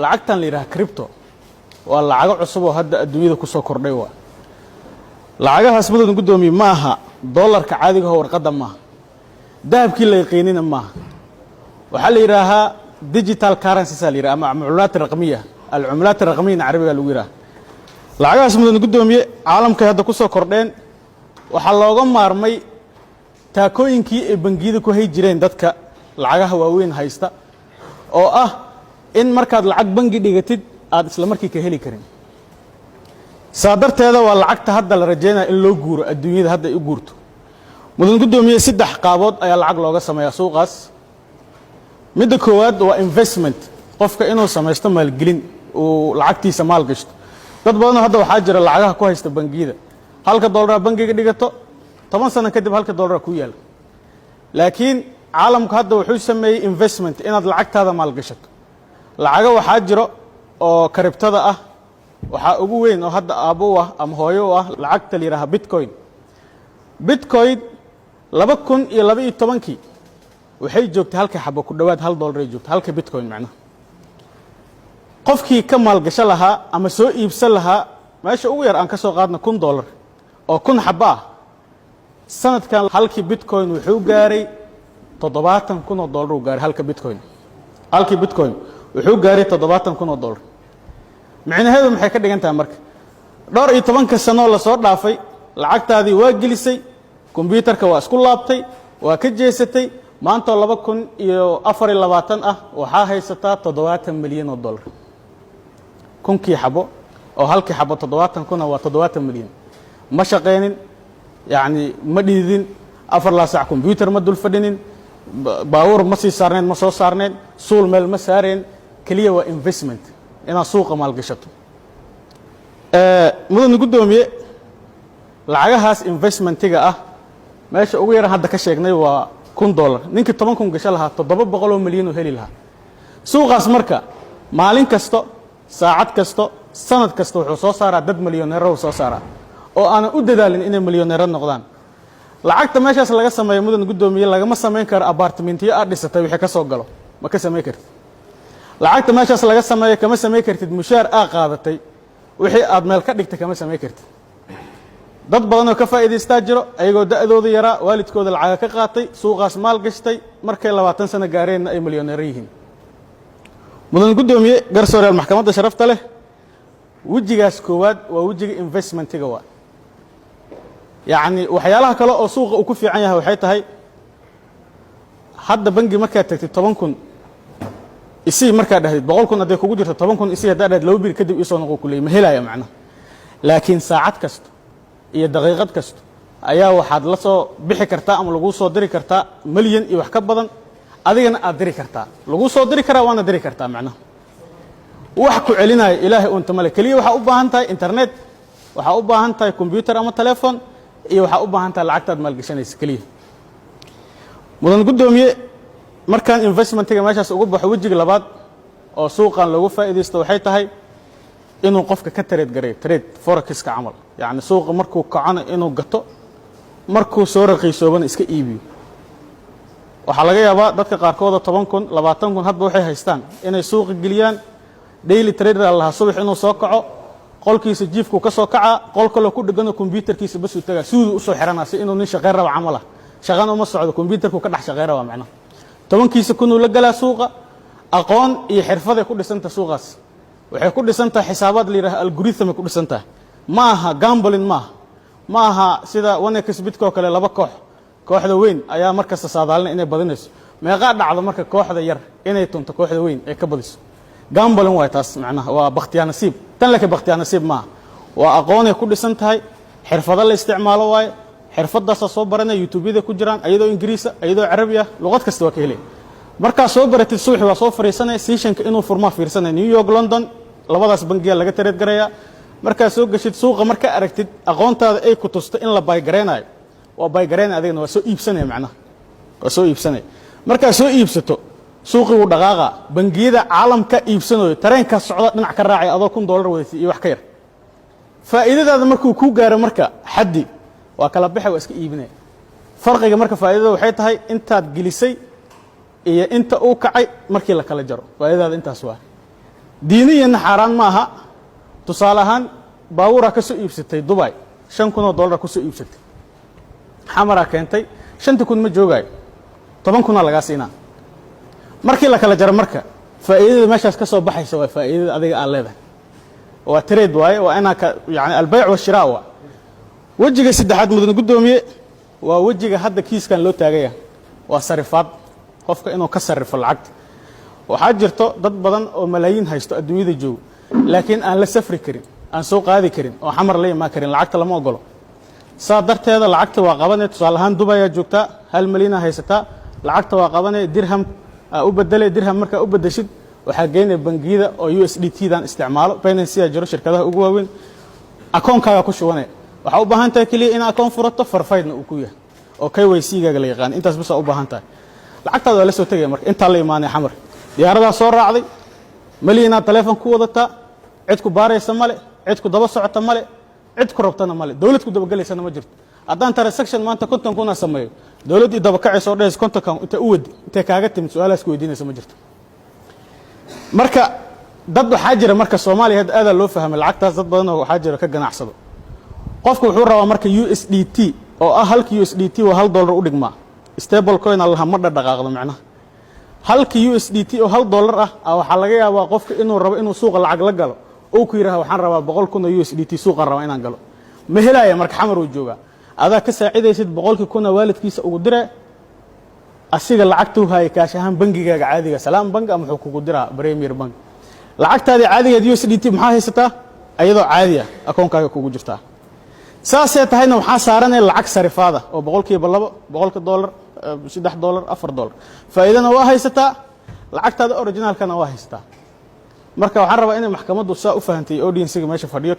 lacagtan la yiraahdo crypto waa lacag cusub oo hadda adduunyada ku soo kordhay waa lacagahaas mudan gudoomiye ma aha dollarka caadiga ah warqada ma dahabkii la yaqeenina ma waxa la yiraahdaa digital currencies la yiraahdo ama cumlaat raqmiya al-cumlaat raqmiya carabiga lagu yiraahdo lacagahaas mudan gudoomiye caalamka hadda ku soo kordheen waxa looga maarmay taakooyinkii ay bangiyada ku hay jireen dadka lacagaha waaweyn haysta oo ah in markaad lacag bangi dhigatid aad isla markii ka heli karin saadarteeda waa lacagta hadda la rajeynaa in loo guuro adduunyada hadda ay u guurto mudan gudoomiye saddex qaabood ayaa lacag looga sameeyaa suuqaas midda koowaad waa investment qofka inuu sameesto maalgelin oo lacagtiisa maal gashto dad badan hadda waxaa jira lacagaha ku haysta bangiyada halka dollar bangiga dhigato 10 sano kadib halka dollar ku yaal laakiin caalamku hadda wuxuu sameeyay investment inaad lacagtaada maal gashato lacaga waxaa jiro oo kriptada ah waxa ugu weyn oo hadda aabo ah ama hooyo ah lacagta la yiraahdo bitcoin 2012 waxay joogtay halka xabo ku dhawaad $1 ay joogtay halka bitcoin macnaha qofkii ka maal gasho lahaa ama soo iibsan lahaa meesha ugu yar aan ka soo qaadna $1 oo 1 xabo ah sanadkan halkii bitcoin wuxuu gaaray $70,000 uu gaaray halka bitcoin wuxuu gaaray $70,000 macnaheedu maxay ka dhigan tahay marka dhowr iyo 10 sano la soo dhaafay lacagtaadii waa gelisay computerka waa isku laabtay waa ka jeesatay maanta 2024 ah waxa haysataa $70 milyan kunkii xabo oo halkii xabo 70,000 waa 70 milyan ma shaqeynin يعني ما ديدين أفر لا ساعة كمبيوتر ما دول فدينين باور ما سي سارنين ما سو سارنين سول مال ما سارين كلية وإنفستمنت إنا سوق مال قشطو مدن قدومي لعجهاس إنفستمنت تيجا ماشي أوير هذا كشيء و $1 نينك طبعا كم قشلها تضرب بقولوا مليون وهلي لها سوق أسمركا مالين كستو ساعات كستو سنة كستو وصو صار عدد مليونير وصو صار oo aan u dadaalin inay milyaneer noqdaan lacagta meeshaas laga sameeyo mudan gudoomiye laga ma sameyn karo apartmentiyo aad dhisatay wixii ka soo galo ma ka sameey kartid lacagta meeshaas laga sameeyo kama sameey kartid mushaar qaadatay wixii aad meel ka dhigtay kama sameey kartid dad badan oo ka faa'iideystaa jiro ayagoo da'dooda yara waalidkooda lacag ka qaatay suuqaas maal gashtay markay 20 sano gaareen ay milyaneer yihiin mudan gudoomiye garsoorayaal maxkamadda sharafta leh wajigaas koowaad waa wajiga investmentiga waa يعني وحيالها كلا أو سوق أو كفي عنها وحيتها هاي حد بنجي مركز تكتب طبعا كن يصير مركز ده بقول كنا ده كوجود طبعا كن يصير ده لو بيركض يصون كله مهلا يا معنا لكن ساعات كست هي دقيقات كست أيها واحد لصو بيحكي كرتا أم لجو صدري كرتا مليون يوحكب بدن أدينا أدري كرتا لجو صدري كرا وأنا أدري كرتا معنا وحكوا علينا إلهي وأنت ملك ليه وحأوبها أنتي إنترنت وحأوبها أنتي كمبيوتر أما تلفون iyo waxa u baahan tahay lacagtaad maal gashanaysa kaliya mudan gudoomiye markaan investmentiga meeshaas ugu baxo wajiga labaad oo suuqan lagu faa'iideysto waxay tahay inuu qofka ka trade forex-ka camal yani suuqa markuu kacana inuu gato markuu soo raqiisoobana iska iibiyo waxa laga yaabaa dadka qaarkood 10,000 20,000 hadba waxay haystaan inay suuqa geliyaan daily trader Allah subax inuu soo kaco qolkiisa jiifku ka soo kaca qolka la ku dhigano computerkiisa bas uu tagaa sidoo u soo xiranaysa inuu nin shaqeyn rabo camala shaqana uma socdo computerku ka dhax shaqeyn rabo macna tobankiisa kunu la galaa suuqa aqoon iyo xirfad ay ku dhisanta suuqaas waxay ku dhisantaa xisaabaad la yiraahdo algorithm ku dhisantaa ma aha gambling ma aha sida wanakasbidka kale laba kooxda weyn ayaa markaas saadaalna inay badinayso meeqa dhacdo marka kooxda yar inay tunto kooxda weyn ee ka badiso gambling way taas macnaha waa baqtiya nasiib tan laka baqtiya nasiib ma waa aqoon ay ku dhisan tahay xirfado la isticmaalo way xirfadaas soo baranay youtube-da ku jiraan ayadoo ingiriis ayadoo carabi ah luqad kasta waa ka helay marka soo baratid suuxi waa soo fariisanay sessionka inuu furma fiirsanay New York London labadaas bangiga laga tareed gareeya marka soo gashid suuqa marka aragtid aqoontaada ay ku tusto in la bay gareenayo waa bay gareen adeegna waa soo iibsanay macnaha waa soo iibsanay marka soo iibsato suuqi uu dhaqaaqa bangiyada caalamka iibsanayo tareenka socda dhinac ka raacay adoo $1 wadati iyo wax ka yar faa'iidadaada markuu ku gaaro marka xaddi waa kala bixay waa iska iibinay farqiga marka faa'iidada waxay tahay intaad gelisay iyo inta uu kacay markii la kala jaro faa'iidada intaas waa diiniyana xaaraan ma aha tusaale ahaan baabuuraa ka soo iibsatay Dubai $5,000 ku soo iibsatay xamara keentay 5,000 ma joogaayo 10,000 laga siinaa markii la kala jaro marka faa'iidada meeshaas ka soo baxaysa waa faa'iidada adiga aan leedahay waa trade waaye waa ina ka yani albayc wa shiraa waa wajiga saddexaad mudan gudoomiye waa wajiga hadda kiiskan loo taagaya waa sarifaad qofka inuu ka sarifo lacagta waxaa jirto dad badan oo malaayiin haysto adduunyada joogo laakiin aan la safri karin aan soo qaadi karin oo xamar la imaan karin lacagta lama ogolo saa darteeda lacagta waa qabanay tusaale ahaan Dubai joogta 1 milyan haysataa lacagta waa qabanay dirham u bedelay dirham marka u bedeshid waxa geynay bangiyada oo USDT dan isticmaalo Binance jiro shirkadaha ugu waaweyn akoonkaaga ku shubanay waxa u baahan tahay kaliya in akoon furato farfaydna uu ku yahay oo KYC-gaaga la yaqaan intaas bas u baahan tahay lacagtaada waa la soo tagay marka inta la imaanay xamar diyaarada soo raacday maliyana telefoon ku wadata cid ku baaraysa male cid ku daba socota male cid ku rabtana male dawlad ku daba galeysana ma jirto haddaan transaction maanta 50 kuna sameeyo dawladii daba kacayso dhees 50 kan inta u wadi inta kaaga timid su'aalaas ku weydiinaysa ma jirto marka dad waxa jira marka Soomaaliya aad loo fahmay lacagtaas dad badan oo waxa jira ka ganacsado qofku wuxuu rabaa marka USDT oo ah halka USDT waa $1 u dhigma stable coin Allah ma dhaqaaqdo macnaha halka USDT oo $1 ah waxa laga yaabaa qofka inuu rabo inuu suuqa lacag la galo oo ku yiraahdo waxaan rabaa 100,000 USDT suuqa raba inaan galo ma helaya marka xamar uu jooga adaa ka saacidaysid 100,000 waalidkiisa ugu diray asiga lacagtu hay kaash ahaan bangigaaga caadiga salaam bank ama wuxuu kugu diraa Premier Bank lacagtaada caadiga USDT maxaa haysataa ayadoo caadi ah akoonkaaga kugu jirtaa saasay tahayna waxa saaranay lacag sarifaada oo $2 $100 $3 $4 faa'iidana waa haysataa lacagtaada originalkana waa haysataa marka waxaan rabaa in maxkamaddu saa u fahantay audience-ga meesha fadhiyo